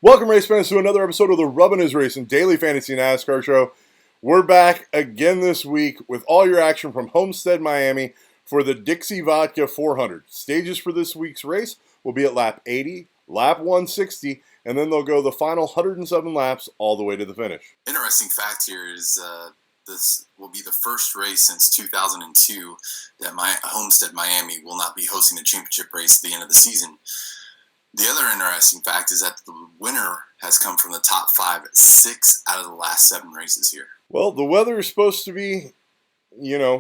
Welcome, race fans, to another episode of the Rubbin' Is Racing Daily Fantasy NASCAR Show. We're back again this week with all your action from Homestead-Miami for the Dixie Vodka 400. Stages for this week's race will be at lap 80, lap 160, and then they'll go the final 107 laps all the way to the finish. Interesting fact here is this will be the first race since 2002 that my Homestead-Miami will not be hosting the championship race at the end of the season. The other interesting fact is that the winner has come from the top 5 at 6 out of the last 7 races here. Well, the weather is supposed to be,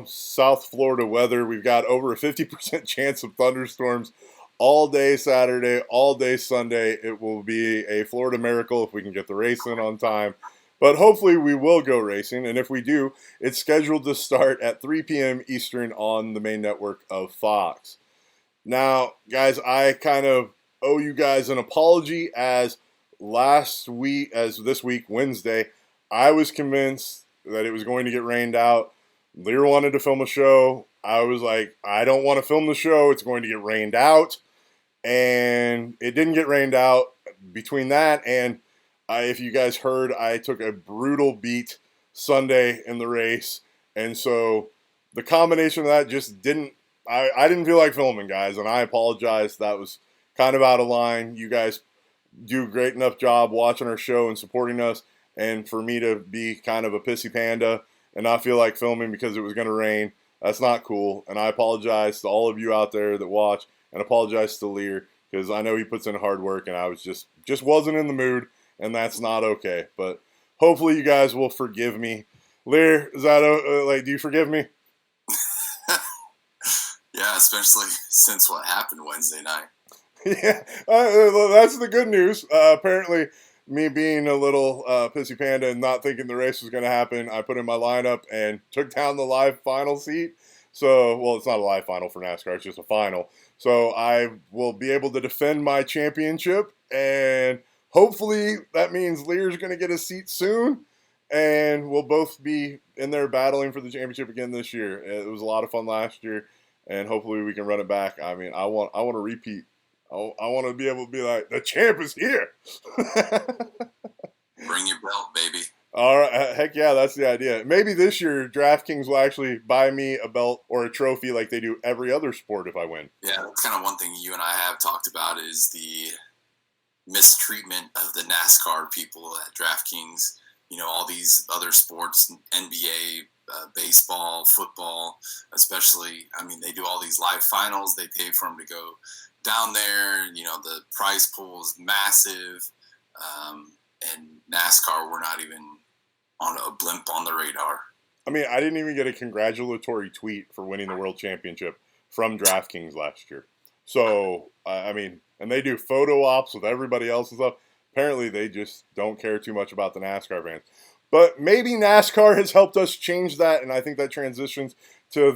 South Florida weather. We've got over a 50% chance of thunderstorms all day Saturday, all day Sunday. It will be a Florida miracle if we can get the race in on time. But hopefully we will go racing, and if we do, it's scheduled to start at 3 p.m. Eastern on the main network of Fox. Now, guys, I kind of owe you guys an apology as this week, Wednesday, I was convinced that it was going to get rained out. Liehr wanted to film a show. I was like, I don't want to film the show. It's going to get rained out. And it didn't get rained out. Between that and if you guys heard, I took a brutal beat Sunday in the race. And so the combination of that just I didn't feel like filming, guys. And I apologize. That was kind of out of line. You guys do a great enough job watching our show and supporting us. And for me to be kind of a pissy panda and not feel like filming because it was going to rain, that's not cool. And I apologize to all of you out there that watch, and apologize to Liehr because I know he puts in hard work and I was just wasn't in the mood, and that's not okay. But hopefully you guys will forgive me. Liehr, is that do you forgive me? Yeah, especially since what happened Wednesday night. Yeah, that's the good news. Apparently, me being a little pissy panda and not thinking the race was going to happen, I put in my lineup and took down the live final seat. So, well, it's not a live final for NASCAR, it's just a final. So I will be able to defend my championship, and hopefully that means Liehr's going to get a seat soon, and we'll both be in there battling for the championship again this year. It was a lot of fun last year, and hopefully we can run it back. I mean, I want to repeat. I want to be able to be like, the champ is here. Bring your belt, baby. All right, heck yeah, that's the idea. Maybe this year DraftKings will actually buy me a belt or a trophy like they do every other sport if I win. Yeah, that's kind of one thing you and I have talked about is the mistreatment of the NASCAR people at DraftKings. You know, all these other sports, NBA, baseball, football, especially. I mean, they do all these live finals. They pay for them to go down there. You know, the prize pool is massive. And NASCAR, we're not even on a blimp on the radar. I mean, I didn't even get a congratulatory tweet for winning the world championship from DraftKings last year. So, I mean, and they do photo ops with everybody else and stuff. Apparently, they just don't care too much about the NASCAR fans. But maybe NASCAR has helped us change that, and I think that transitions to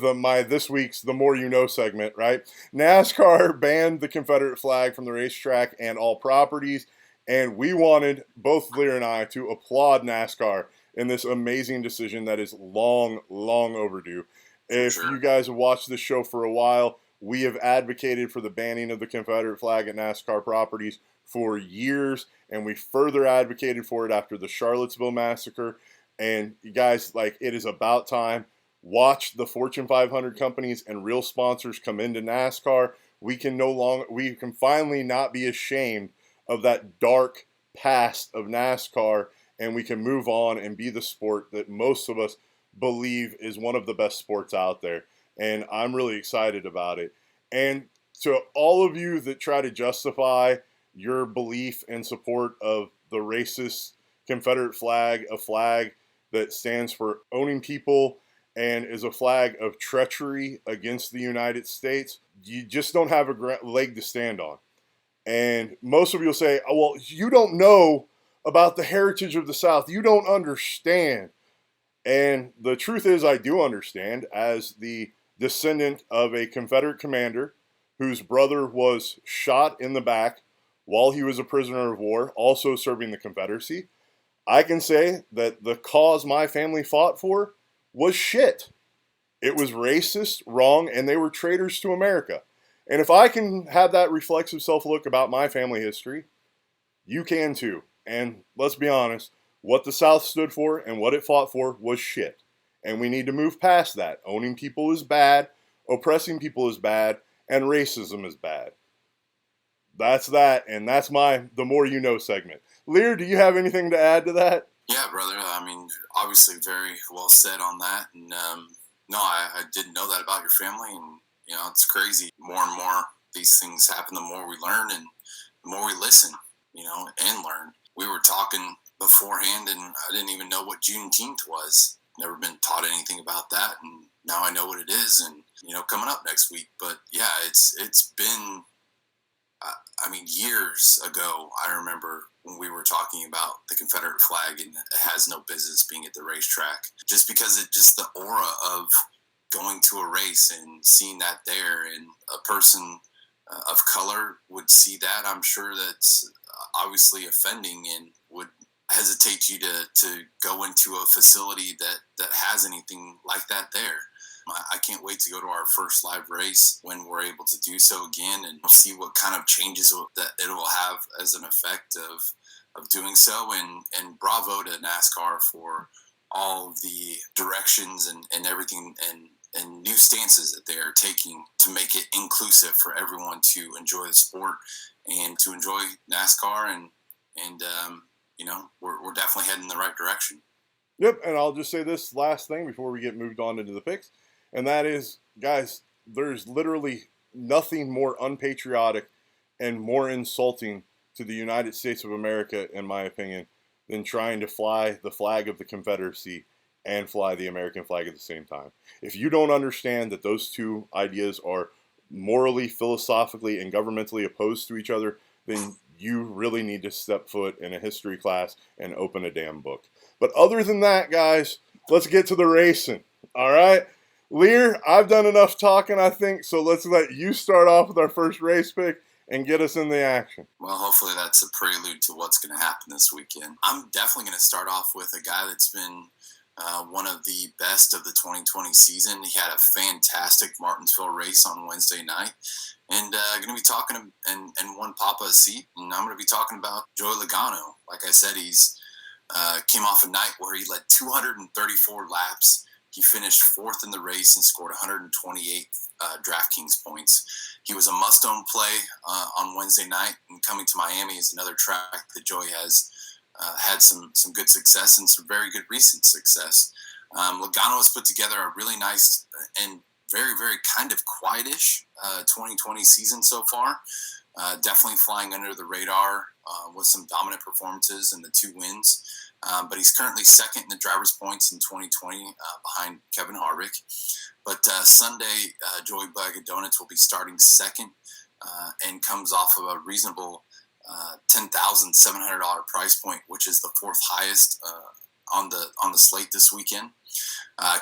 this week's The More You Know segment, right? NASCAR banned the Confederate flag from the racetrack and all properties, and we wanted, both Liehr and I, to applaud NASCAR in this amazing decision that is long, long overdue. If you guys have watched this show for a while, we have advocated for the banning of the Confederate flag at NASCAR properties for years, and we further advocated for it after the Charlottesville massacre. And you guys, it is about time. Watch the Fortune 500 companies and real sponsors come into NASCAR. We can finally not be ashamed of that dark past of NASCAR, and we can move on and be the sport that most of us believe is one of the best sports out there. And I'm really excited about it. And to all of you that try to justify your belief and support of the racist Confederate flag, a flag that stands for owning people and is a flag of treachery against the United States, you just don't have a leg to stand on. And most of you will say, oh, well, you don't know about the heritage of the South. You don't understand. And the truth is, I do understand, as the descendant of a Confederate commander whose brother was shot in the back while he was a prisoner of war, also serving the Confederacy. I can say that the cause my family fought for was shit. It was racist, wrong, and they were traitors to America. And if I can have that reflexive self-look about my family history, You can too. And let's be honest, what the South stood for and what it fought for was shit. And we need to move past that. Owning people is bad, oppressing people is bad, and racism is bad. That's that, and that's my The More You Know segment. Liehr, do you have anything to add to that? Yeah, brother. I mean, obviously very well said on that. And no, I didn't know that about your family. And, it's crazy. More and more these things happen, the more we learn and the more we listen, and learn. We were talking beforehand, and I didn't even know what Juneteenth was. Never been taught anything about that. And now I know what it is and, coming up next week. But, yeah, it's been – years ago, I remember when we were talking about the Confederate flag and it has no business being at the racetrack. Just because the aura of going to a race and seeing that there, and a person of color would see that, I'm sure that's obviously offending and would hesitate you to go into a facility that has anything like that there. I can't wait to go to our first live race when we're able to do so again, and we'll see what kind of changes that it will have as an effect of doing so. And bravo to NASCAR for all the directions and everything and new stances that they are taking to make it inclusive for everyone to enjoy the sport and to enjoy NASCAR. And we're definitely heading in the right direction. Yep, and I'll just say this last thing before we get moved on into the picks. And that is, guys, there's literally nothing more unpatriotic and more insulting to the United States of America, in my opinion, than trying to fly the flag of the Confederacy and fly the American flag at the same time. If you don't understand that those two ideas are morally, philosophically, and governmentally opposed to each other, then you really need to step foot in a history class and open a damn book. But other than that, guys, let's get to the racing. All right? Liehr, I've done enough talking, I think, so let's let you start off with our first race pick and get us in the action. Well, hopefully that's a prelude to what's going to happen this weekend. I'm definitely going to start off with a guy that's been one of the best of the 2020 season. He had a fantastic Martinsville race on Wednesday night, and going to be talking and won Poppa a seat, and I'm going to be talking about Joey Logano. Like I said, he's came off a night where he led 234 laps. He finished fourth in the race and scored 128 DraftKings points. He was a must-own play on Wednesday night, and coming to Miami is another track that Joey has had some good success and some very good recent success. Logano has put together a really nice and very, very kind of quietish 2020 season so far. Definitely flying under the radar with some dominant performances and the 2 wins. But he's currently second in the driver's points in 2020 behind Kevin Harvick. But Sunday, Joey Bagadonis will be starting second and comes off of a reasonable $10,700 price point, which is the 4th highest on the slate this weekend.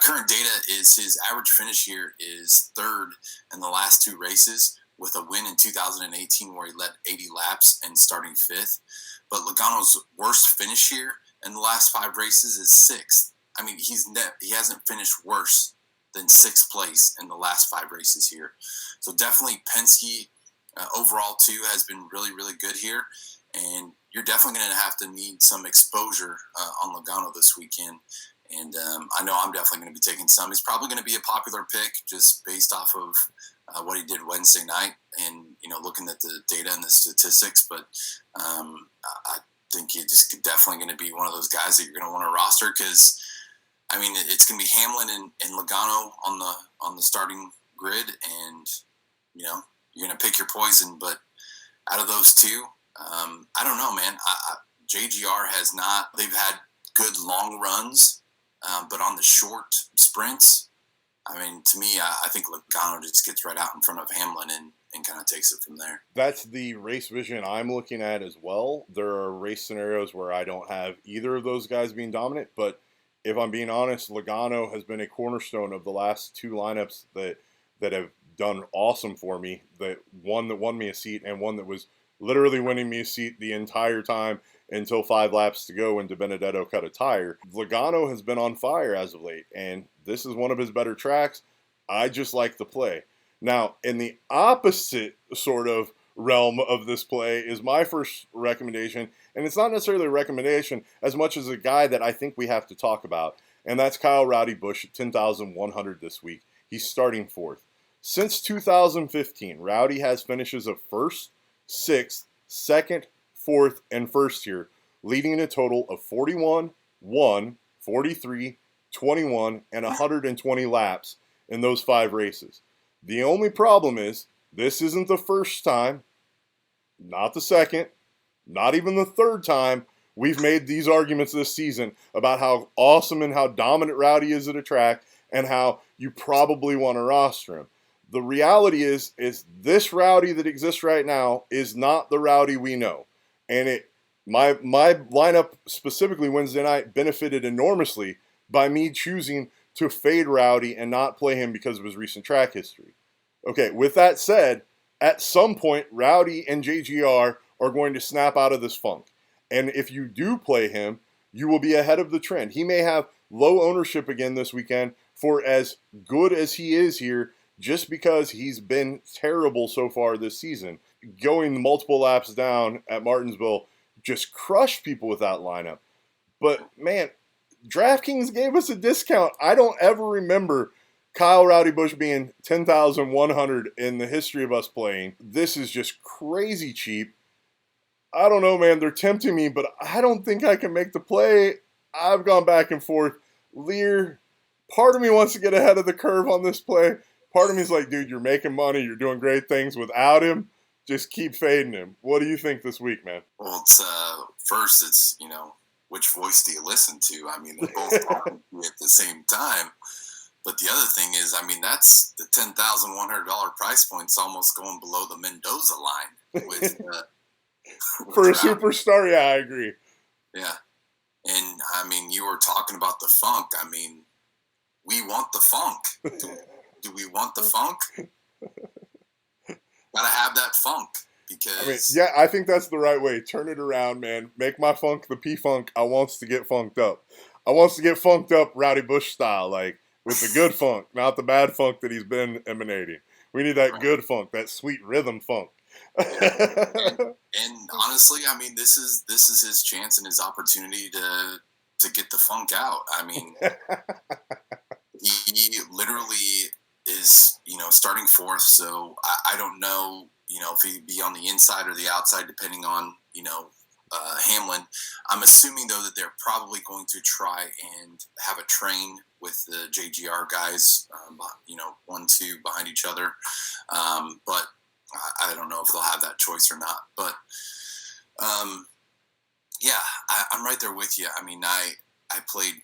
Current data is his average finish here is 3rd in the last 2 races, with a win in 2018 where he led 80 laps and starting 5th. But Logano's worst finish here in the last 5 races is 6th. I mean, he hasn't finished worse than 6th place in the last 5 races here. So definitely Penske overall too has been really, really good here. And you're definitely going to have to need some exposure on Logano this weekend. And I know I'm definitely going to be taking some. He's probably going to be a popular pick just based off of what he did Wednesday night and, looking at the data and the statistics. But I think he's definitely going to be one of those guys that you're going to want to roster because, it's going to be Hamlin and Logano on the starting grid. And, you're going to pick your poison. But out of those two, I don't know, man. JGR has not – they've had good long runs. But on the short sprints, to me, I think Logano just gets right out in front of Hamlin and kind of takes it from there. That's the race vision I'm looking at as well. There are race scenarios where I don't have either of those guys being dominant, but if I'm being honest, Logano has been a cornerstone of the last 2 lineups that have done awesome for me. One that won me a seat and one that was literally winning me a seat the entire time until 5 laps to go when DiBenedetto cut a tire. Logano has been on fire as of late, and this is one of his better tracks. I just like the play. Now, in the opposite sort of realm of this play is my first recommendation. And it's not necessarily a recommendation as much as a guy that I think we have to talk about. And that's Kyle Rowdy Busch at 10,100 this week. He's starting fourth. Since 2015, Rowdy has finishes of first, sixth, second, fourth, and first here, leading a total of 41, 1, 43, 21, and 120 laps in those 5 races. The only problem is this isn't the first time, not the second, not even the third time we've made these arguments this season about how awesome and how dominant Rowdy is at a track and how you probably want to roster him. The reality is this Rowdy that exists right now is not the Rowdy we know. And my lineup specifically Wednesday night benefited enormously by me choosing to fade Rowdy and not play him because of his recent track history. Okay, with that said, at some point, Rowdy and JGR are going to snap out of this funk. And if you do play him, you will be ahead of the trend. He may have low ownership again this weekend for as good as he is here, just because he's been terrible so far this season. Going multiple laps down at Martinsville just crushed people with that lineup. But, man, DraftKings gave us a discount. I don't ever remember Kyle Rowdy Busch being 10,100 in the history of us playing. This is just crazy cheap. I don't know, man. They're tempting me, but I don't think I can make the play. I've gone back and forth. Liehr, part of me wants to get ahead of the curve on this play. Part of me is like, dude, you're making money. You're doing great things without him. Just keep fading him. What do you think this week, man? Well, it's first, it's, which voice do you listen to? I mean, they're both talking to you at the same time. But the other thing is, that's the $10,100 price point's almost going below the Mendoza line with for a superstar. Yeah, I agree. Yeah. And you were talking about the funk. We want the funk. Do we want the funk? Gotta have that funk because I think that's the right way. Turn it around, man. Make my funk the P-Funk. I wants to get funked up. I wants to get funked up Rowdy Busch style, like with the good funk, not the bad funk that he's been emanating. We need that good funk, that sweet rhythm funk. and honestly, this is his chance and his opportunity to get the funk out. He literally is, starting fourth. So I don't know, if he'd be on the inside or the outside, depending on, Hamlin. I'm assuming, though, that they're probably going to try and have a train with the JGR guys, 1, 2 behind each other. But I don't know if they'll have that choice or not. But, I'm right there with you. I played,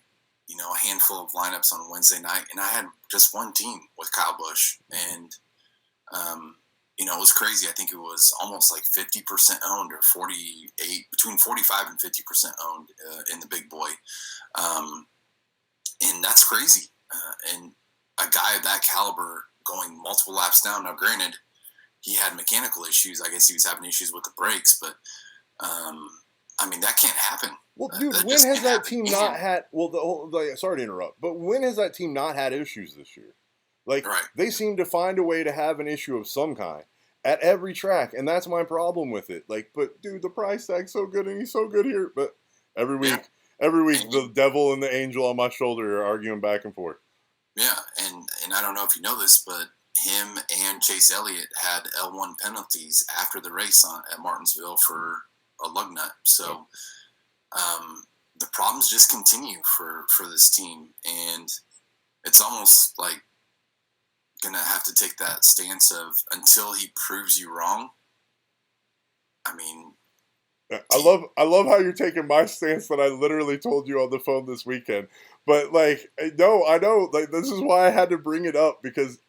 a handful of lineups on Wednesday night, and I had just one team with Kyle Busch. And, it was crazy. I think it was almost like 50% owned or 48, between 45 and 50% owned in the big boy. And that's crazy. And a guy of that caliber going multiple laps down. Now, granted, he had mechanical issues. I guess he was having issues with the brakes, but that can't happen. Well, dude, when has that team not had? Well, sorry to interrupt, but when has that team not had issues this year? They seem to find a way to have an issue of some kind at every track, and that's my problem with it. But dude, the price tag's so good, and he's so good here. But every week, the devil and the angel on my shoulder are arguing back and forth. Yeah, and I don't know if you know this, but him and Chase Elliott had L1 penalties after the race at Martinsville for a lug nut. So the problems just continue for this team, and it's almost like gonna have to take that stance of until he proves you wrong. I love how you're taking my stance that I literally told you on the phone this weekend. But no, I know, this is why I had to bring it up, because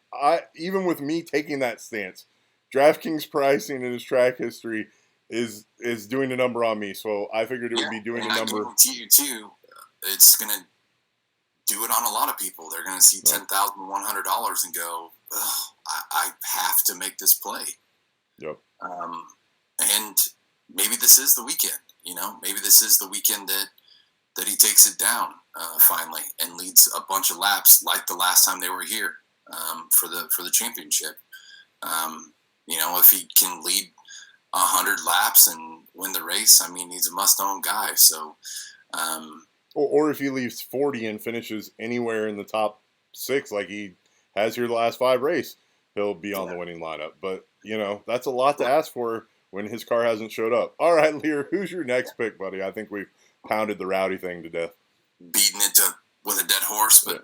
even with me taking that stance, DraftKings pricing and his track history is doing a number on me. So I figured it would be doing a number. I guarantee you too, it's gonna do it on a lot of people. They're gonna see $10,100 and go, I have to make this play. Yep. And maybe this is the weekend. Maybe this is the weekend that he takes it down finally and leads a bunch of laps like the last time they were here for the championship. If he can lead 100 laps and win the race, I mean, he's a must-own guy. So, or if he leaves 40 and finishes anywhere in the top 6 like he has here the last 5 races, he'll be on the winning lineup. But, that's a lot to ask for when his car hasn't showed up. All right, Liehr, who's your next pick, buddy? I think we've pounded the Rowdy thing to death. Beating it with a dead horse. But,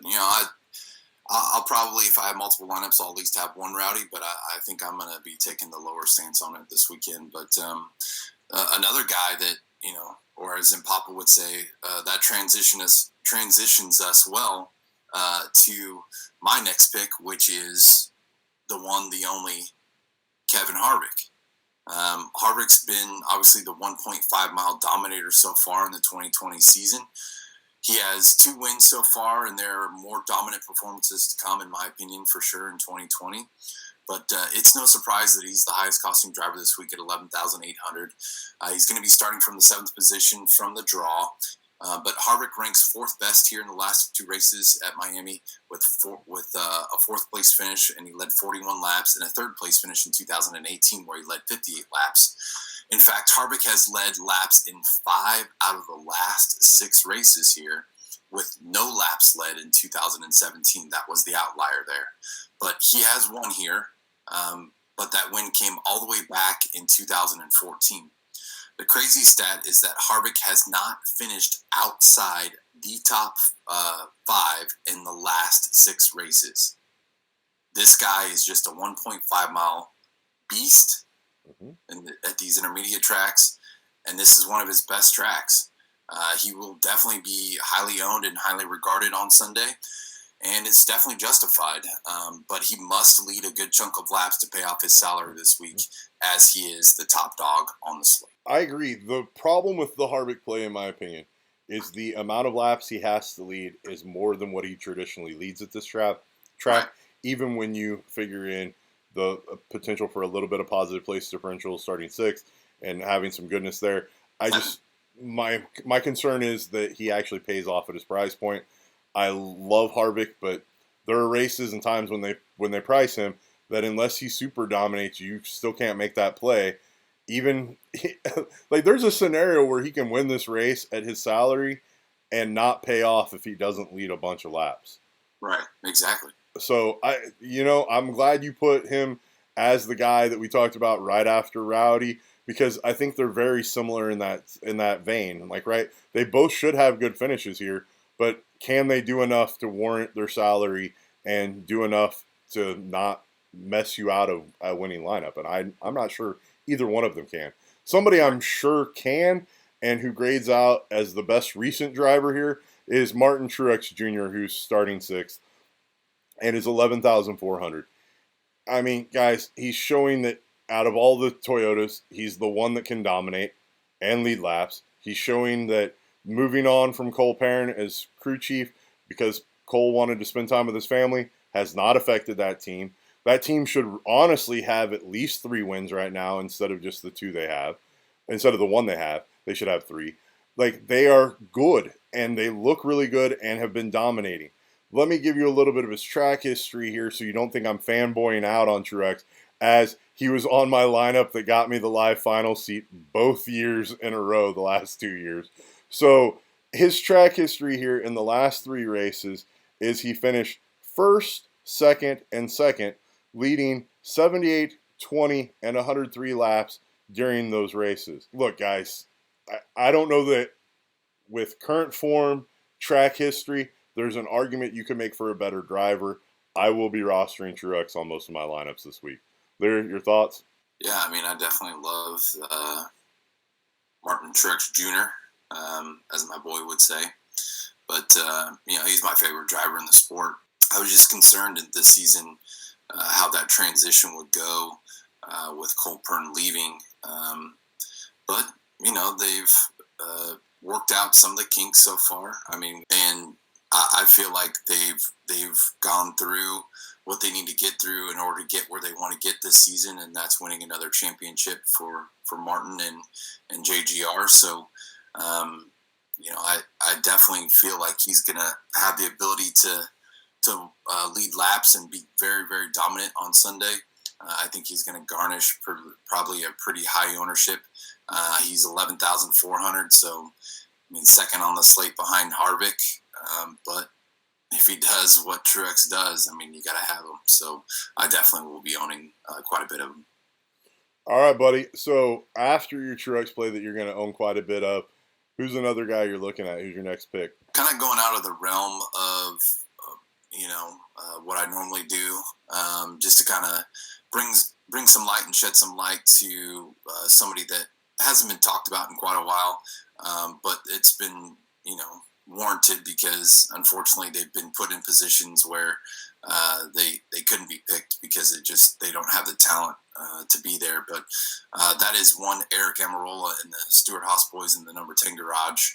I'll probably, if I have multiple lineups, I'll at least have one Rowdy. But I think I'm going to be taking the lower stance on it this weekend. But another guy that, or as in Poppa would say, that transitions us well to my next pick, which is the one, the only Kevin Harvick. Harvick's been obviously the 1.5 mile dominator so far in the 2020 season. He has 2 wins so far, and there are more dominant performances to come, in my opinion, for sure, in 2020. But it's no surprise that he's the highest costing driver this week at 11,800. He's going to be starting from the 7th position from the draw. But Harvick ranks 4th best here in the last 2 races at Miami with a 4th place finish, and he led 41 laps, and a 3rd place finish in 2018 where he led 58 laps. In fact, Harvick has led laps in 5 out of the last 6 races here, with no laps led in 2017. That was the outlier there. But he has won here, but that win came all the way back in 2014. The crazy stat is that Harvick has not finished outside the top 5 in the last 6 races. This guy is just a 1.5 mile beast at these intermediate tracks, and this is one of his best tracks. He will definitely be highly owned and highly regarded on Sunday, and it's definitely justified. But he must lead a good chunk of laps to pay off his salary this week, as he is the top dog on the slate. I agree. The problem with the Harvick play, in my opinion, is the amount of laps he has to lead is more than what he traditionally leads at this track. Right. Even when you figure in the potential for a little bit of positive place differential starting 6th and having some goodness there. My concern is that he actually pays off at his price point. I love Harvick, but there are races and times when they price him that unless he super dominates, you still can't make that play. Even like there's a scenario where he can win this race at his salary and not pay off if he doesn't lead a bunch of laps. Right, exactly. So I'm glad you put him as the guy that we talked about right after Rowdy, because I think they're very similar in that vein. Like, right, they both should have good finishes here, but can they do enough to warrant their salary and do enough to not mess you out of a winning lineup? And I'm not sure either one of them can. Somebody I'm sure can, and who grades out as the best recent driver here, is Martin Truex Jr., who's starting 6th and is 11,400. I mean, guys, he's showing that out of all the Toyotas, he's the one that can dominate and lead laps. He's showing that moving on from Cole Perrin as crew chief, because Cole wanted to spend time with his family, has not affected that team. That team should honestly have at least 3 wins right now instead of just the 2 they have. Instead of the 1 they have, they should have 3. Like, they are good, and they look really good and have been dominating. Let me give you a little bit of his track history here so you don't think I'm fanboying out on Truex, as he was on my lineup that got me the live final seat both years in a row the last 2 years. So his track history here in the last 3 races is he finished 1st, 2nd, and 2nd, leading 78, 20, and 103 laps during those races. Look, guys, I don't know that with current form, track history, there's an argument you can make for a better driver. I will be rostering Truex on most of my lineups this week. Liehr, your thoughts? Yeah, I mean, I definitely love Martin Truex Jr., as my boy would say. But, he's my favorite driver in the sport. I was just concerned this season how that transition would go with Cole Perrin leaving. But, they've worked out some of the kinks so far. I mean, and I feel like they've gone through what they need to get through in order to get where they want to get this season, and that's winning another championship for Martin and JGR. So, I definitely feel like he's going to have the ability to lead laps and be very, very dominant on Sunday. I think he's going to garnish probably a pretty high ownership. He's 11,400, so I mean, second on the slate behind Harvick. But if he does what Truex does, I mean, you got to have him. So I definitely will be owning quite a bit of him. All right, buddy. So after your Truex play that you're going to own quite a bit of, who's another guy you're looking at? Who's your next pick? Kind of going out of the realm of, what I normally do, just to kind of bring some light and shed some light to somebody that hasn't been talked about in quite a while, but it's been, warranted because unfortunately they've been put in positions where they couldn't be picked because they don't have the talent to be there. But that is one Eric Almirola and the Stewart-Haas boys in the number 10 garage.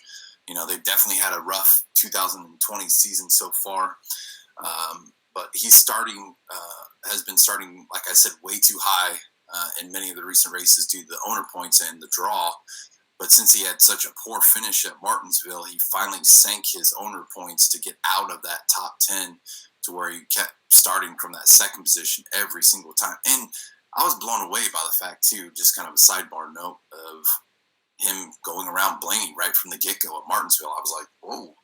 They've definitely had a rough 2020 season so far. But he's has been starting, like I said, way too high in many of the recent races due to the owner points and the draw. But since he had such a poor finish at Martinsville, he finally sank his owner points to get out of that top 10 to where he kept starting from that second position every single time. And I was blown away by the fact, too, just kind of a sidebar note of him going around Blaney right from the get-go at Martinsville. I was like, whoa.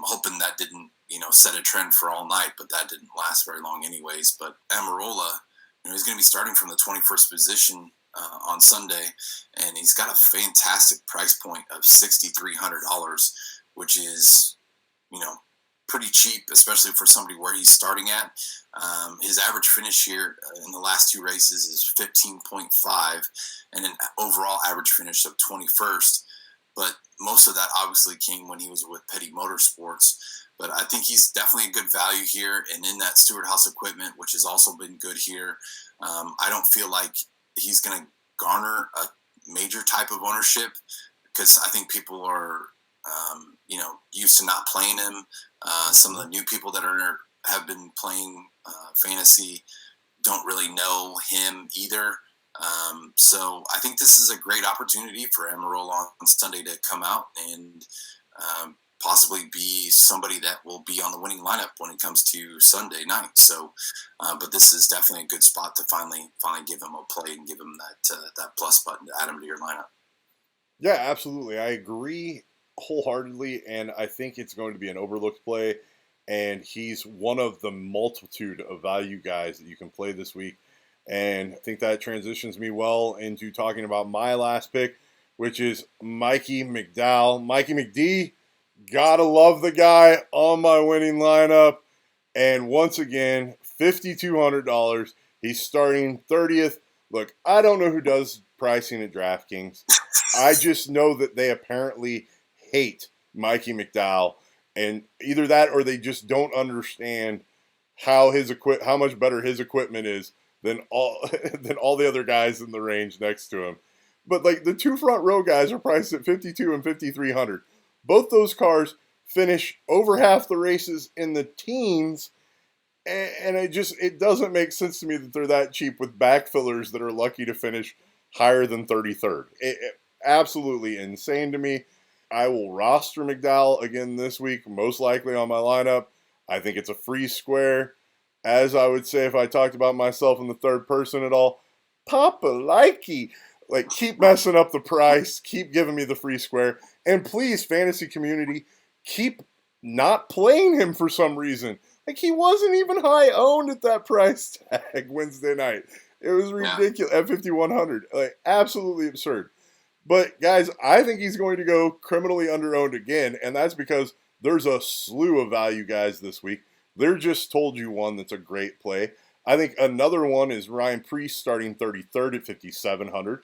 Hoping that didn't, set a trend for all night, but that didn't last very long anyways. But Almirola, he's going to be starting from the 21st position on Sunday, and he's got a fantastic price point of $6,300, which is, pretty cheap, especially for somebody where he's starting at. His average finish here in the last two races is 15.5, and an overall average finish of 21st. But most of that obviously came when he was with Petty Motorsports. But I think he's definitely a good value here, and in that Stewart-Haas equipment, which has also been good here. I don't feel like he's going to garner a major type of ownership because I think people are, used to not playing him. Some of the new people that have been playing fantasy don't really know him either. So I think this is a great opportunity for Almirola on Sunday to come out and possibly be somebody that will be on the winning lineup when it comes to Sunday night. So, but this is definitely a good spot to finally give him a play and give him that plus button to add him to your lineup. Yeah, absolutely. I agree wholeheartedly, and I think it's going to be an overlooked play, and he's one of the multitude of value guys that you can play this week. And I think that transitions me well into talking about my last pick, which is Mikey McDowell. Mikey McD, gotta love the guy on my winning lineup. And once again, $5,200. He's starting 30th. Look, I don't know who does pricing at DraftKings. I just know that they apparently hate Mikey McDowell. And either that or they just don't understand how much better his equipment is than all the other guys in the range next to him. But like the two front row guys are priced at $5,200 and $5,300. Both those cars finish over half the races in the teens, and it doesn't make sense to me that they're that cheap with backfillers that are lucky to finish higher than 33rd. Absolutely insane to me. I will roster McDowell again this week, most likely on my lineup. I think it's a free square. As I would say if I talked about myself in the third person at all, Poppa likey. Like, keep messing up the price. Keep giving me the free square. And please, fantasy community, keep not playing him for some reason. Like, he wasn't even high owned at that price tag Wednesday night. It was ridiculous at 5,100. Like, absolutely absurd. But, guys, I think he's going to go criminally underowned again, and that's because there's a slew of value guys this week. They're just told you one that's a great play. I think another one is Ryan Preece starting 33rd at 5,700.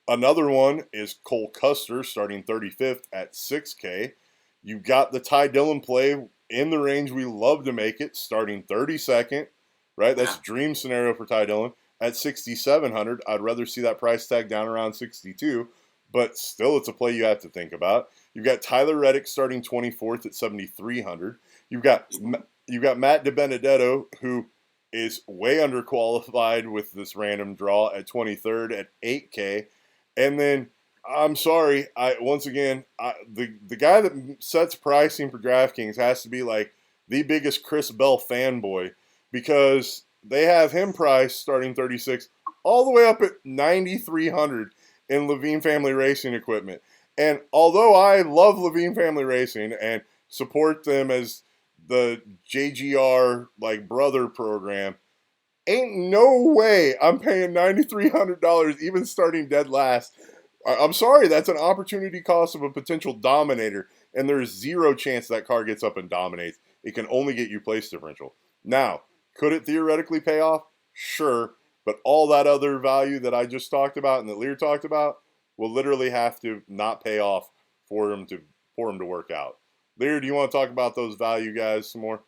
Another one is Cole Custer starting 35th at 6K. You've got the Ty Dillon play in the range we love to make it, starting 32nd, right? That's a dream scenario for Ty Dillon at 6,700. I'd rather see that price tag down around 62, but still it's a play you have to think about. You've got Tyler Reddick starting 24th at 7,300. You've got Matt DiBenedetto, who is way underqualified with this random draw at 23rd at 8K. And then, I'm sorry, the guy that sets pricing for DraftKings has to be like the biggest Chris Bell fanboy, because they have him priced starting 36 all the way up at 9,300 in Levine Family Racing Equipment. And although I love Levine Family Racing and support them as the JGR like brother program, ain't no way I'm paying $9,300 even starting dead last. I'm sorry, that's an opportunity cost of a potential dominator, and there's zero chance that car gets up and dominates. It can only get you place differential. Now, could it theoretically pay off? Sure, but all that other value that I just talked about and that Liehr talked about will literally have to not pay off for him to work out. Liehr, do you want to talk about those value guys some more?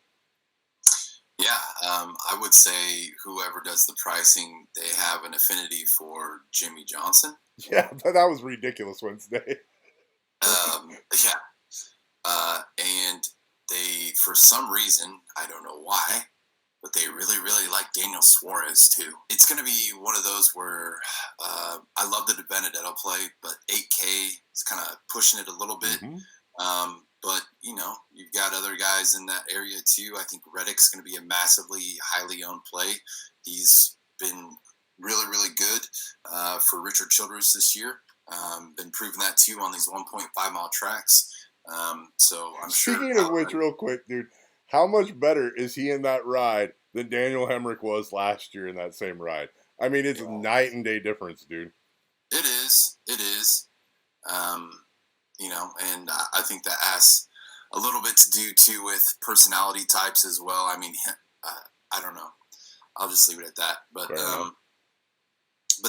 Yeah, I would say whoever does the pricing, they have an affinity for Jimmy Johnson. Yeah, that was ridiculous Wednesday. Yeah. And they, for some reason, I don't know why, but they really, really like Daniel Suarez too. It's going to be one of those where I love the Benedetto play, but 8K is kind of pushing it a little bit. Mm-hmm. But, you've got other guys in that area too. I think Reddick's going to be a massively highly owned play. He's been really, really good for Richard Childress this year. Been proving that too on these 1.5 mile tracks. So I'm Speaking of which, real quick, dude, how much better is he in that ride than Daniel Hemrick was last year in that same ride? I mean, it's a night and day difference, dude. It is. And I think that has a little bit to do too with personality types as well. I mean, I don't know. I'll just leave it at that. But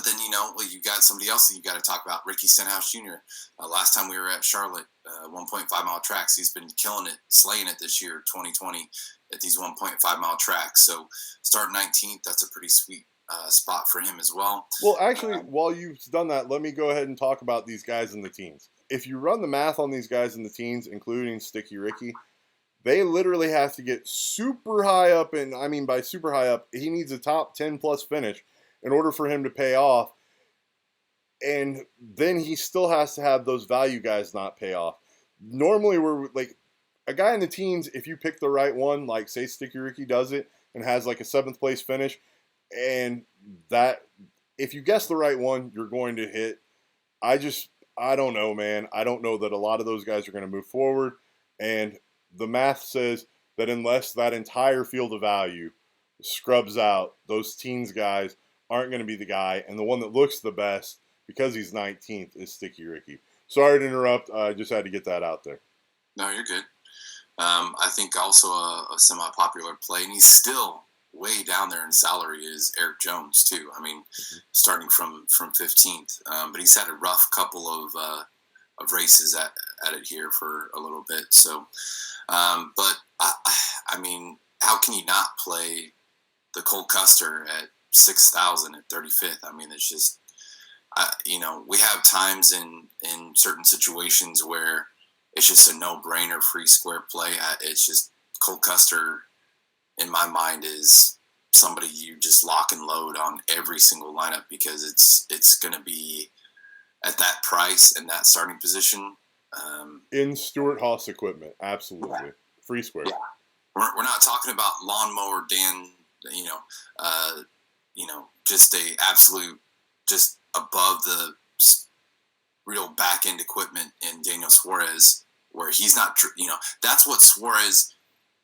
then, you got somebody else that you got to talk about, Ricky Stenhouse Jr. Last time we were at Charlotte, 1.5 mile tracks, he's been killing it, slaying it this year, 2020, at these 1.5 mile tracks. So start 19th, that's a pretty sweet spot for him as well. Well, actually, while you've done that, let me go ahead and talk about these guys in the teens. If you run the math on these guys in the teens, including Sticky Ricky, they literally have to get super high up, and I mean by super high up, he needs a top 10 plus finish in order for him to pay off. And then he still has to have those value guys not pay off. Normally, we're like a guy in the teens, if you pick the right one, like say Sticky Ricky does it and has like a 7th place finish, and that if you guess the right one, you're going to hit. I don't know, man. I don't know that a lot of those guys are going to move forward. And the math says that unless that entire field of value scrubs out, those teens guys aren't going to be the guy. And the one that looks the best, because he's 19th, is Sticky Ricky. Sorry to interrupt. I just had to get that out there. No, you're good. I think also a semi-popular play, and he's still way down there in salary, is Eric Jones too. I mean, starting from 15th, but he's had a rough couple of races at it here for a little bit. So, but I mean, how can you not play the Cole Custer at 6,000 at 35th? I mean, it's just, we have times in certain situations where it's just a no-brainer free square play. It's just Cole Custer, in my mind, is somebody you just lock and load on every single lineup, because it's going to be at that price and that starting position. In Stewart-Haas equipment, absolutely. Yeah. Free square. Yeah. We're not talking about lawnmower Dan, just a absolute, just above the real back-end equipment in Daniel Suarez, where he's not, that's what Suarez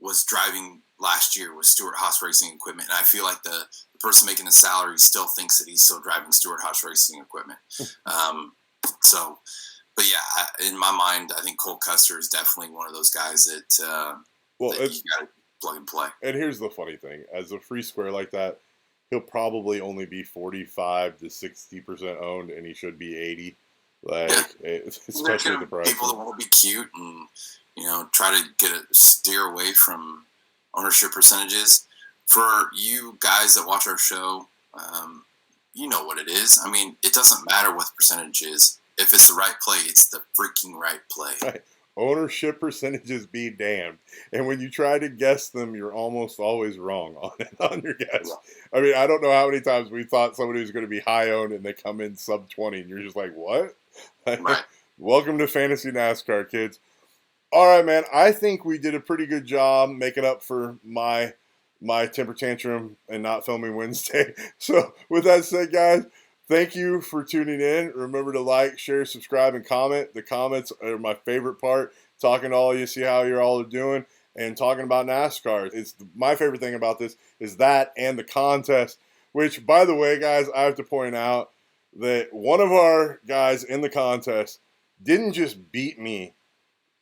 was driving last year, was Stewart-Haas Racing equipment. And I feel like the person making the salary still thinks that he's still driving Stewart-Haas Racing equipment. But yeah, in my mind, I think Cole Custer is definitely one of those guys that, that you got to plug and play. And here's the funny thing. As a free square like that, he'll probably only be 45 to 60% owned, and he should be 80. Especially the price. People that want to be cute and, try to steer away from ownership percentages. For you guys that watch our show, you know what it is. I mean, it doesn't matter what the percentage is. If it's the right play, it's the freaking right play. Right. Ownership percentages be damned. And when you try to guess them, you're almost always wrong on your guess. Yeah. I mean, I don't know how many times we thought somebody was going to be high owned and they come in sub 20 and you're just like, what? Right. Welcome to Fantasy NASCAR, kids. All right, man. I think we did a pretty good job making up for my my temper tantrum and not filming Wednesday. So with that said, guys, thank you for tuning in. Remember to like, share, subscribe, and comment. The comments are my favorite part. Talking to all of you, see how you all are doing, and talking about NASCAR. It's my favorite thing about this is that and the contest, which, by the way, guys, I have to point out that one of our guys in the contest didn't just beat me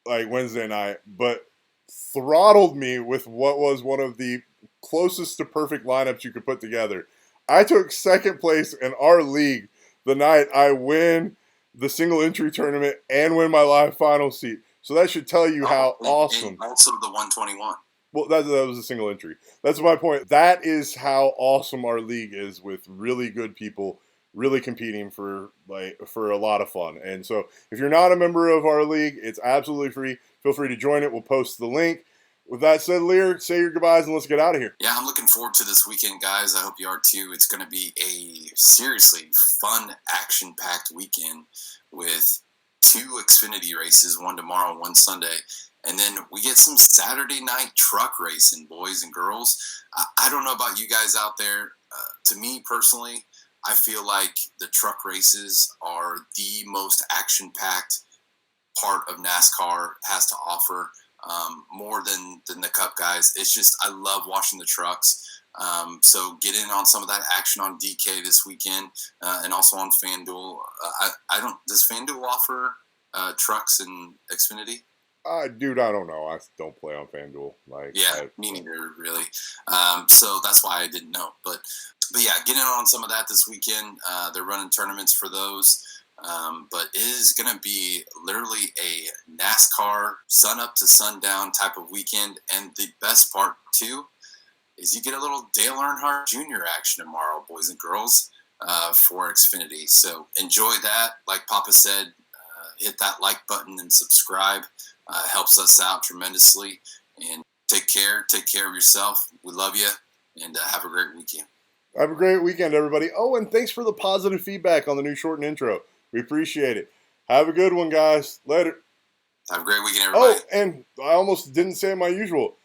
like Wednesday night, but throttled me with what was one of the closest to perfect lineups you could put together. I took second place in our league the night I win the single entry tournament and win my live final seat. So that should tell you how awesome. And also the 121. Well, that was a single entry. That's my point. That is how awesome our league is, with really good people really competing for a lot of fun. And so if you're not a member of our league, it's absolutely free. Feel free to join it. We'll post the link. With that said, Liehr, say your goodbyes and let's get out of here. Yeah, I'm looking forward to this weekend, guys. I hope you are too. It's going to be a seriously fun, action-packed weekend with 2 Xfinity races, one tomorrow, one Sunday. And then we get some Saturday night truck racing, boys and girls. I don't know about you guys out there. To me personally, I feel like the truck races are the most action-packed part of NASCAR has to offer, more than the Cup guys. It's just, I love watching the trucks. So get in on some of that action on DK this weekend, and also on FanDuel. Does FanDuel offer trucks and Xfinity? Dude, I don't know. I don't play on FanDuel. Me neither, really. So that's why I didn't know. But yeah, get in on some of that this weekend. They're running tournaments for those. But it is going to be literally a NASCAR sun up to sundown type of weekend. And the best part, too, is you get a little Dale Earnhardt Jr. action tomorrow, boys and girls, for Xfinity. So enjoy that. Like Poppa said, hit that like button and subscribe. Helps us out tremendously. And take care. Take care of yourself. We love you. And have a great weekend. Have a great weekend, everybody. Oh, and thanks for the positive feedback on the new shortened intro. We appreciate it. Have a good one, guys. Later. Have a great weekend, everybody. Oh, and I almost didn't say my usual.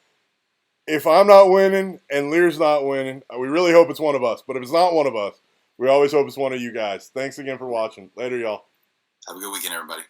If I'm not winning and Liehr's not winning, we really hope it's one of us. But if it's not one of us, we always hope it's one of you guys. Thanks again for watching. Later, y'all. Have a good weekend, everybody.